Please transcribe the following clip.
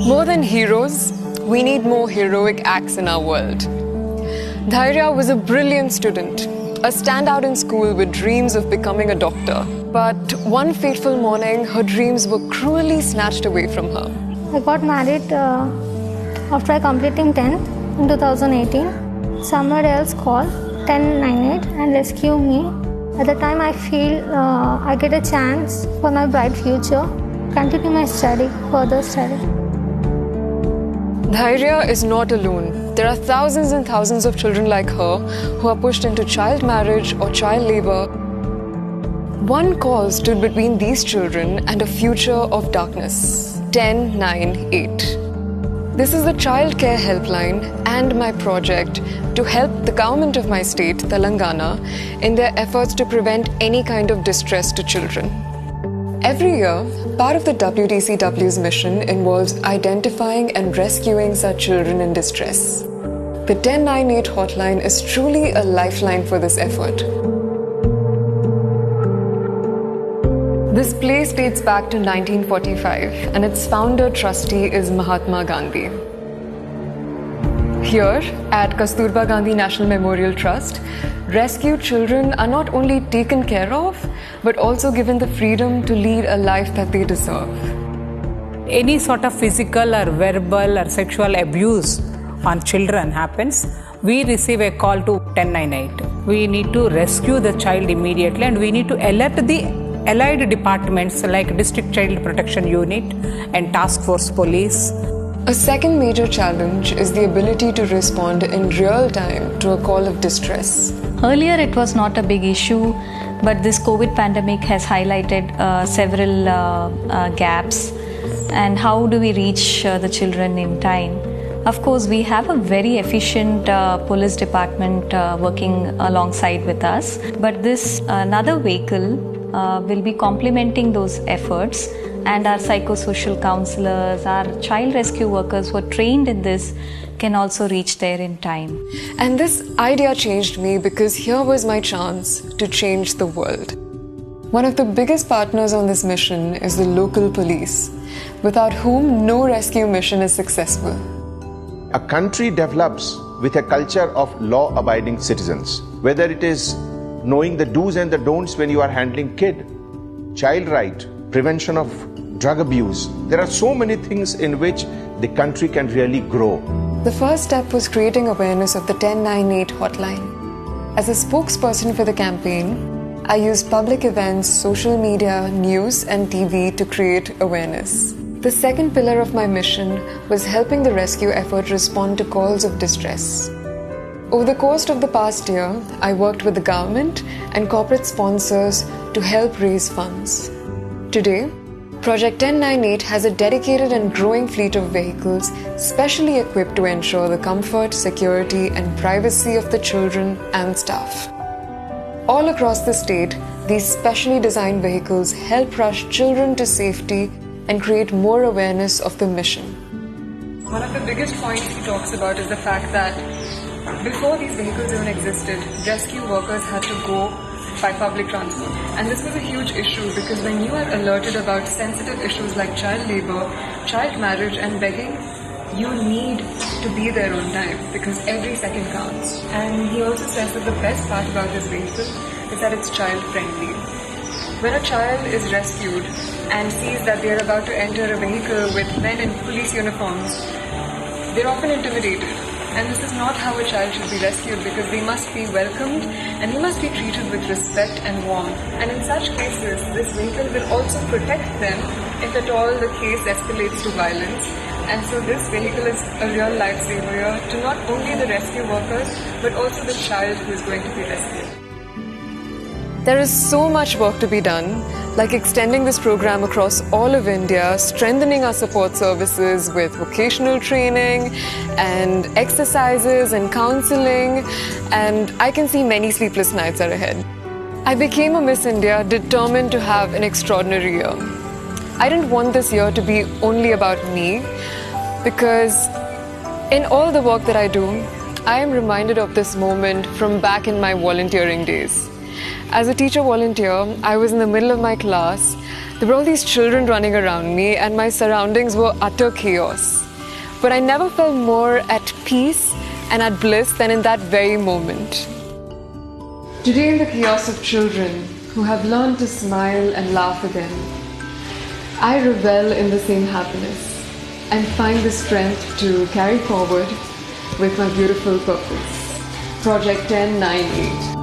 More than heroes, we need more heroic acts in our world. Dhairya was a brilliant student, a standout in school with dreams of becoming a doctor. But one fateful morning, her dreams were cruelly snatched away from her. I got married after completing 10th in 2018. Someone else called 1098 and rescued me. At the time, I feel I get a chance for my bright future, continue my study, further study. Dhairya is not alone. There are thousands and thousands of children like her who are pushed into child marriage or child labor. One cause stood between these children and a future of darkness. 1098. This is the Child Care Helpline and my project to help the government of my state, Telangana, in their efforts to prevent any kind of distress to children. Every year, part of the WTCW's mission involves identifying and rescuing such children in distress. The 1098 hotline is truly a lifeline for this effort. This place dates back to 1945 and its founder trustee is Mahatma Gandhi. Here at Kasturba Gandhi National Memorial Trust, rescued children are not only taken care of, but also given the freedom to lead a life that they deserve. Any sort of physical or verbal or sexual abuse on children happens, we receive a call to 1098. We need to rescue the child immediately and we need to alert the allied departments like District Child Protection Unit and Task Force Police. A second major challenge is the ability to respond in real time to a call of distress. Earlier it was not a big issue, but this COVID pandemic has highlighted several gaps. And how do we reach the children in time? Of course, we have a very efficient police department working alongside with us, but this another vehicle will be complementing those efforts, and our psychosocial counselors, our child rescue workers who are trained in this can also reach there in time. And this idea changed me because here was my chance to change the world. One of the biggest partners on this mission is the local police, without whom no rescue mission is successful. A country develops with a culture of law-abiding citizens, whether it is knowing the do's and the don'ts when you are handling kid, child right, prevention of drug abuse. There are so many things in which the country can really grow. The first step was creating awareness of the 1098 hotline. As a spokesperson for the campaign, I used public events, social media, news and TV to create awareness. The second pillar of my mission was helping the rescue effort respond to calls of distress. Over the course of the past year, I worked with the government and corporate sponsors to help raise funds. Today, Project 1098 has a dedicated and growing fleet of vehicles specially equipped to ensure the comfort, security, and privacy of the children and staff. All across the state, these specially designed vehicles help rush children to safety and create more awareness of the mission. One of the biggest points he talks about is the fact that before these vehicles even existed, rescue workers had to go by public transport. And this was a huge issue because when you are alerted about sensitive issues like child labor, child marriage and begging, you need to be there on time because every second counts. And he also says that the best part about this vehicle is that it's child friendly. When a child is rescued and sees that they are about to enter a vehicle with men in police uniforms, they're often intimidated. And this is not how a child should be rescued because they must be welcomed and he must be treated with respect and warmth. And in such cases, this vehicle will also protect them if at all the case escalates to violence. And so this vehicle is a real lifesaver to not only the rescue workers but also the child who is going to be rescued. There is so much work to be done, like extending this program across all of India, strengthening our support services with vocational training and exercises and counseling, and I can see many sleepless nights are ahead. I became a Miss India determined to have an extraordinary year. I didn't want this year to be only about me because in all the work that I do, I am reminded of this moment from back in my volunteering days. As a teacher volunteer, I was in the middle of my class. There were all these children running around me, and my surroundings were utter chaos. But I never felt more at peace and at bliss than in that very moment. Today, in the chaos of children who have learned to smile and laugh again, I revel in the same happiness and find the strength to carry forward with my beautiful purpose. Project 1098.